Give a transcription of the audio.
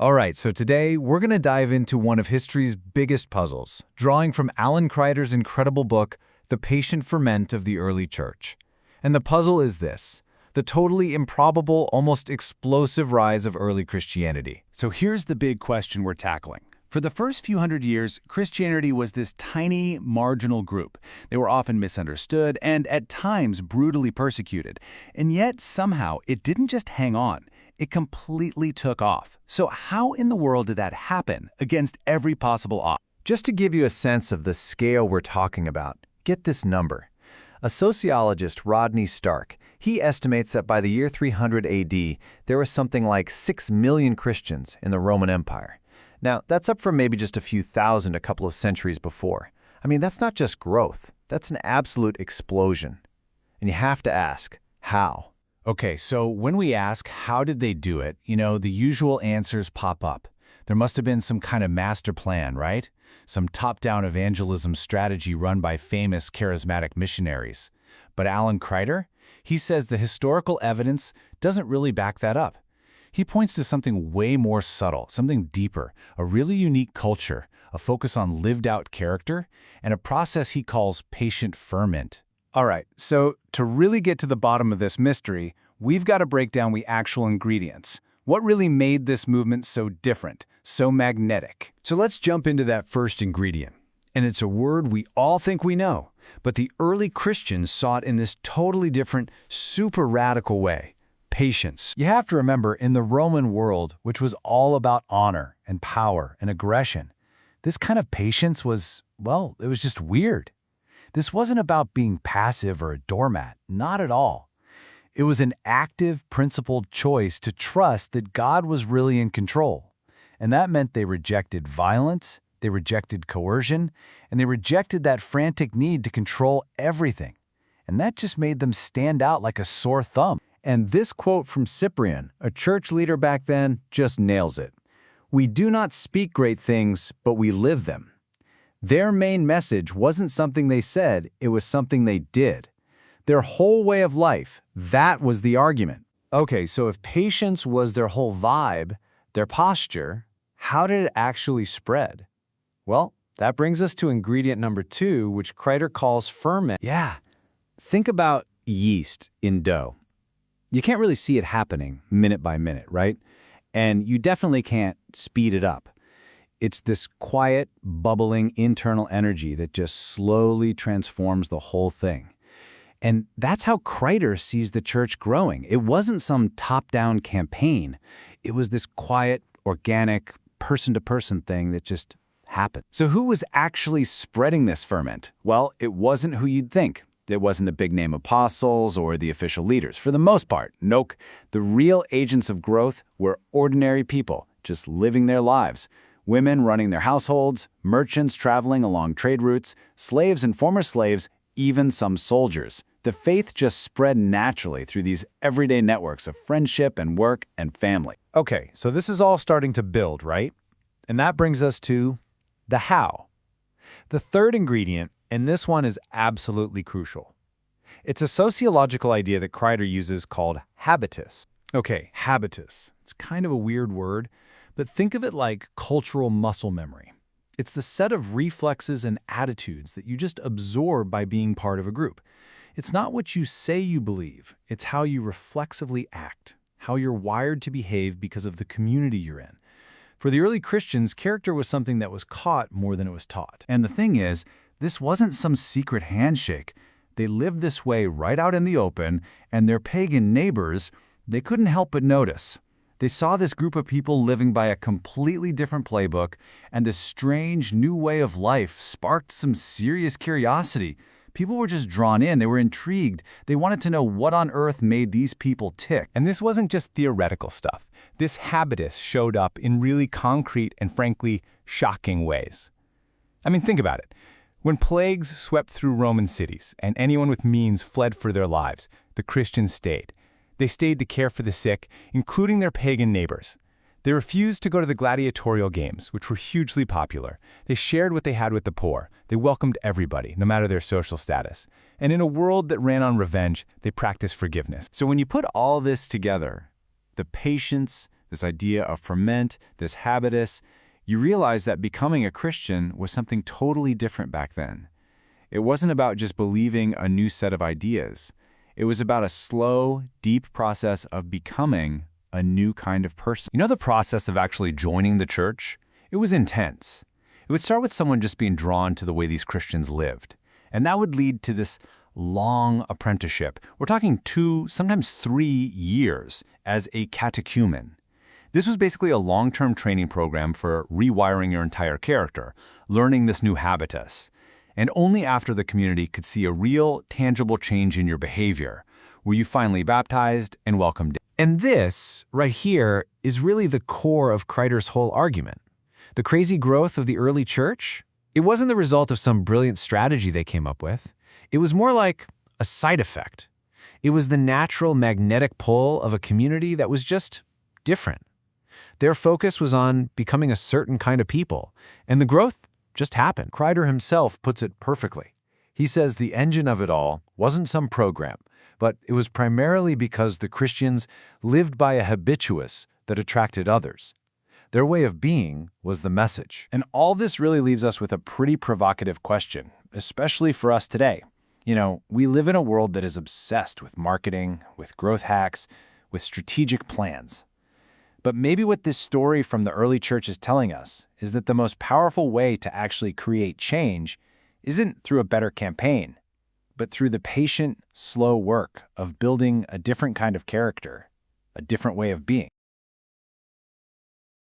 All right, so today we're going to dive into one of history's biggest puzzles, drawing from Alan Kreider's incredible book, The Patient Ferment of the Early Church. And the puzzle is this: the totally improbable, almost explosive rise of early Christianity. So here's the big question we're tackling. For the first few hundred years, Christianity was this tiny, marginal group. They were often misunderstood and, at times, brutally persecuted. And yet, somehow, it didn't just hang on. It completely took off. So how in the world did that happen against every possible odds? Just to give you a sense of the scale we're talking about, get this number. A sociologist, Rodney Stark, he estimates that by the year 300 AD, there was something like 6 million Christians in the Roman Empire. Now, that's up from maybe just a few thousand a couple of centuries before. I mean, that's not just growth. That's an absolute explosion. And you have to ask, how? Okay, so when we ask how did they do it, the usual answers pop up. There must have been some kind of master plan, right? Some top-down evangelism strategy run by famous charismatic missionaries. But Alan Kreider? He says the historical evidence doesn't really back that up. He points to something way more subtle, something deeper, a really unique culture, a focus on lived-out character, and a process he calls patient ferment. All right, so to really get to the bottom of this mystery, we've got to break down the actual ingredients. What really made this movement so different, so magnetic? So let's jump into that first ingredient. And it's a word we all think we know, but the early Christians saw it in this totally different, super radical way: patience. You have to remember, in the Roman world, which was all about honor and power and aggression, this kind of patience was, well, it was just weird. This wasn't about being passive or a doormat, not at all. It was an active, principled choice to trust that God was really in control. And that meant they rejected violence, they rejected coercion, and they rejected that frantic need to control everything. And that just made them stand out like a sore thumb. And this quote from Cyprian, a church leader back then, just nails it. "We do not speak great things, but we live them." Their main message wasn't something they said, it was something they did. Their whole way of life, that was the argument. Okay, so if patience was their whole vibe, their posture, how did it actually spread? Well, that brings us to ingredient number 2, which Kreider calls ferment. Yeah, think about yeast in dough. You can't really see it happening minute by minute, right? And you definitely can't speed it up. It's this quiet, bubbling internal energy that just slowly transforms the whole thing. And that's how Kreider sees the church growing. It wasn't some top-down campaign. It was this quiet, organic, person-to-person thing that just happened. So who was actually spreading this ferment? Well, it wasn't who you'd think. It wasn't the big-name apostles or the official leaders. For the most part, nope. The real agents of growth were ordinary people, just living their lives. Women running their households, merchants traveling along trade routes, slaves and former slaves, even some soldiers. The faith just spread naturally through these everyday networks of friendship and work and family. Okay, so this is all starting to build, right? And that brings us to the how. The third ingredient, and this one is absolutely crucial. It's a sociological idea that Kreider uses called habitus. Okay, habitus. It's kind of a weird word, but think of it like cultural muscle memory. It's the set of reflexes and attitudes that you just absorb by being part of a group. It's not what you say you believe, it's how you reflexively act, how you're wired to behave because of the community you're in. For the early Christians, character was something that was caught more than it was taught. And the thing is, this wasn't some secret handshake. They lived this way right out in the open, and their pagan neighbors, they couldn't help but notice. They saw this group of people living by a completely different playbook, and this strange new way of life sparked some serious curiosity. People were just drawn in. They were intrigued. They wanted to know what on earth made these people tick. And this wasn't just theoretical stuff. This habitus showed up in really concrete and frankly shocking ways. I mean, think about it. When plagues swept through Roman cities and anyone with means fled for their lives, the Christians stayed. They stayed to care for the sick, including their pagan neighbors. They refused to go to the gladiatorial games, which were hugely popular. They shared what they had with the poor. They welcomed everybody, no matter their social status. And in a world that ran on revenge, they practiced forgiveness. So when you put all this together, the patience, this idea of ferment, this habitus, you realize that becoming a Christian was something totally different back then. It wasn't about just believing a new set of ideas. It was about a slow, deep process of becoming a new kind of person. You know, the process of actually joining the church? It was intense. It would start with someone just being drawn to the way these Christians lived. And that would lead to this long apprenticeship. We're talking 2, sometimes 3 years as a catechumen. This was basically a long-term training program for rewiring your entire character, learning this new habitus. And only after the community could see a real, tangible change in your behavior were you finally baptized and welcomed in. And this, right here, is really the core of Kreider's whole argument. The crazy growth of the early church? It wasn't the result of some brilliant strategy they came up with. It was more like a side effect. It was the natural magnetic pull of a community that was just different. Their focus was on becoming a certain kind of people, and the growth just happened. Kreider himself puts it perfectly. He says the engine of it all wasn't some program, but it was primarily because the Christians lived by a habituus that attracted others. Their way of being was the message. And all this really leaves us with a pretty provocative question, especially for us today. You know, we live in a world that is obsessed with marketing, with growth hacks, with strategic plans. But maybe what this story from the early church is telling us is that the most powerful way to actually create change isn't through a better campaign, but through the patient, slow work of building a different kind of character, a different way of being.